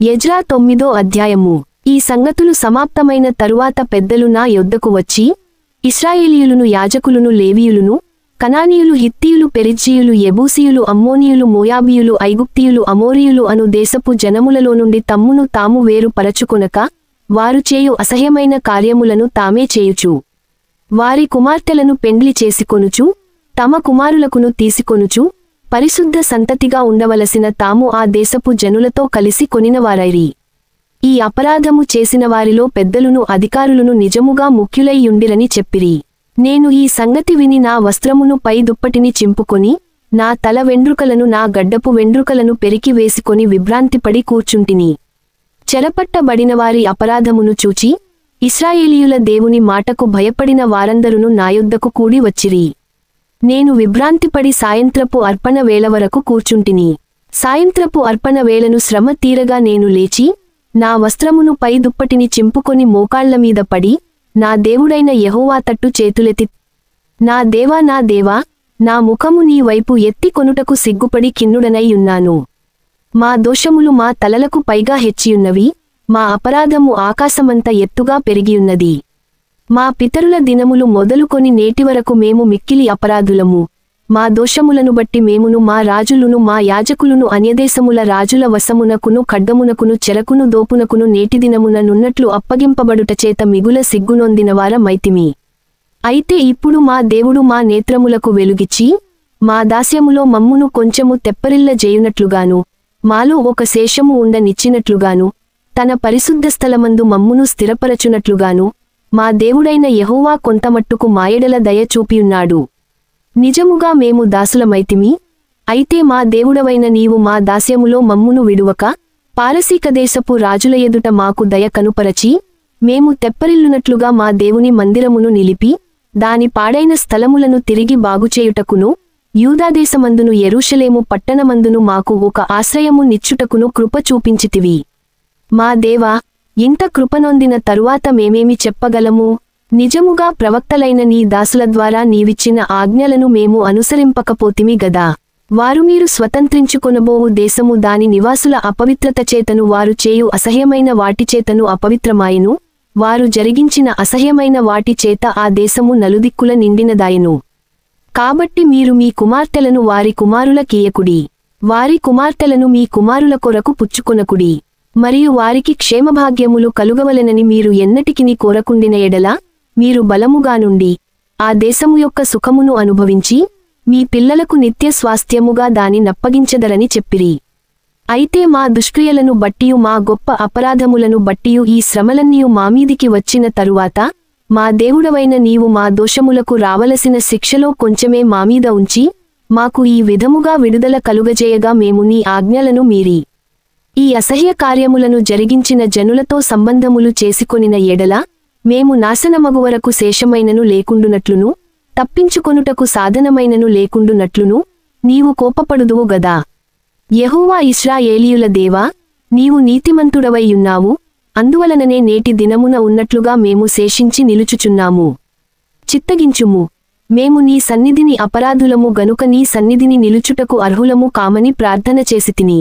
Ezra 9వ అధ్యాయము. ఈ సంగతులు సమాప్తమైన తరువాత పెద్దలు నా యొద్దకు వచ్చి, ఇశ్రాయేలీయులను, యాజకులను, లేవీయులను, కనానీయులు, హిత్తీయులు, పెరిజ్జీయులు, యెబూసీయులు, అమ్మోనీయులు, మోయాబీయులు, ఐగుప్తీయులు, అమోరీయులు అను దేశపు జనములలో నుండి తమ్మును తాము వేరు పరచుకొనక, వారు చేయు అసహ్యమైన కార్యములను తామే చేయుచు, వారి కుమార్తెలను పెండ్లి చేసుకొనుచు, తమ కుమారులకును తీసుకొనుచు, పరిశుద్ధ సంతతిగా ఉండవలసిన తాము ఆ దేశపు జనులతో కలిసి కొనినవారైరి. ఈ అపరాధము చేసిన వారిలో పెద్దలును అధికారులను నిజముగా ముఖ్యులై యుండిరని చెప్పిరి. నేను ఈ సంగతి విని నా వస్త్రమును పై దుప్పటిని చింపుకొని, నా తల వెండ్రుకలను, నా గడ్డపు వెండ్రుకలను పెరికి వేసుకొని విభ్రాంతిపడి కూర్చుంటిని. చెరపట్టబడినవారి అపరాధమును చూచి, ఇశ్రాయేలీయుల దేవుని మాటకు భయపడిన వారందరును నా యొద్దకు కూడి వచ్చిరి. నేను విభ్రాంతిపడి సాయంత్రపు అర్పణ వేళ వరకు కూర్చుంటిని. సాయంత్రపు అర్పణ వేళను శ్రమ తీరగా నేను లేచి, నా వస్త్రమును పై దుప్పటిని చింపుకొని మోకాళ్లమీద పడి, నా దేవుడైన యెహోవా తట్టు చేతులెత్తి, నా దేవా, నా దేవా, నా ముఖము నీ వైపు ఎత్తి కొనుటకు సిగ్గుపడి కిన్నుడనై యున్నాను. మా దోషములు మా తలలకు పైగా హెచ్చియున్నవి, మా అపరాధము ఆకాశమంత ఎత్తుగా పెరిగియున్నది. మా పితరుల దినములు మొదలుకొని నేటివరకు మేము మిక్కిలి అపరాధులము. మా దోషములను బట్టి మేమును, మా రాజులును, మా యాజకులును అన్యదేశముల రాజుల వశమునకును, ఖడ్గమునకును, చెరకును, దోపునకును నేటిదినమున నున్నట్లు అప్పగింపబడుటచేత మిగుల సిగ్గునొందినవారమైతిమి. అయితే ఇప్పుడు మా దేవుడు మా నేత్రములకు వెలుగిచ్చి, మా దాస్యములో మమ్మును కొంచెము తెప్పరిల్ల జేయునట్లుగాను, మాలో ఒక శేషము ఉండనిచ్చినట్లుగాను, తన పరిశుద్ధ స్థలమందు మమ్మును స్థిరపరచునట్లుగాను, మా దేవుడైన యెహోవా కొంతమట్టుకు మాయెడల దయ చూపియున్నాడు. నిజముగా మేము దాసులమైతిమి. అయితే మా దేవుడవైన నీవు మా దాస్యములో మమ్మును విడువక, పారసీక దేశపు రాజుల ఎదుట మాకు దయ కనుపరచి, మేము తెప్పరిల్లునట్లుగా మా దేవుని మందిరమును నిలిపి, దాని పాడైన స్థలములను తిరిగి బాగుచేయుటకును, యూదాదేశమందును యెరూషలేము పట్టణమందును మాకు ఒక ఆశ్రయము నిచ్చుటకును కృప చూపించితివి. మా దేవా, ఇంత కృపనొందిన తరువాత మేమేమి చెప్పగలము? నిజముగా ప్రవక్తలైన నీ దాసుల ద్వారా నీవిచ్చిన ఆజ్ఞలను మేము అనుసరింపకపోతిమి గదా. వారు మీరు స్వతంత్రించుకొనబోవు దేశము దాని నివాసుల అపవిత్రత చేతను, వారు చేయు అసహ్యమైన వాటి చేతను అపవిత్రమాయెను. వారు జరిగించిన అసహ్యమైన వాటి చేత ఆ దేశము నలుదిక్కుల నిండినదాయెను. కాబట్టి మీరు మీ కుమార్తెలను వారి కుమారులకియ్యకుడి, వారి కుమార్తెలను మీ కుమారుల కొరకు పుచ్చుకొనకుడి. మరియు వారికి క్షేమభాగ్యములు కలుగవలెనని మీరు ఎన్నటికిని కోరకుండిన ఎడల, మీరు బలముగా నుండి ఆ దేశము యొక్క సుఖమును అనుభవించి, మీ పిల్లలకు నిత్య స్వాస్థ్యముగా దాని నప్పగించదరని చెప్పిరి. అయితే మా దుష్క్రియలను బట్టియు, మా గొప్ప అపరాధములను బట్టియు ఈ శ్రమలన్నీయు మామీదికి వచ్చిన తరువాత, మా దేవుడవైన నీవు మా దోషములకు రావలసిన శిక్షలో కొంచెమే మామీద ఉంచి, మాకు ఈ విధముగా విడుదల కలుగజేయగా మేము నీ ఆజ్ఞలను మీరి, ఈ అసహ్య కార్యములను జరిగించిన జనులతో సంబంధములు చేసుకొనిన ఎడల, మేము నాశనమగువరకు శేషమైనను లేకుండునట్లును, తప్పించుకొనుటకు సాధనమైనను లేకుండునట్లును నీవు కోపపడుదువు గదా. యెహోవా ఇశ్రాయేలీయుల దేవా, నీవు నీతిమంతుడవై యున్నావు. అందువలననే నేటి దినమున ఉన్నట్లుగా మేము శేషించి నిలుచుచున్నాము. చిత్తగించుము. మేము నీ సన్నిధిని అపరాధులము గనుక నీ సన్నిధిని నిలుచుటకు అర్హులము కామని ప్రార్థన చేసితిని.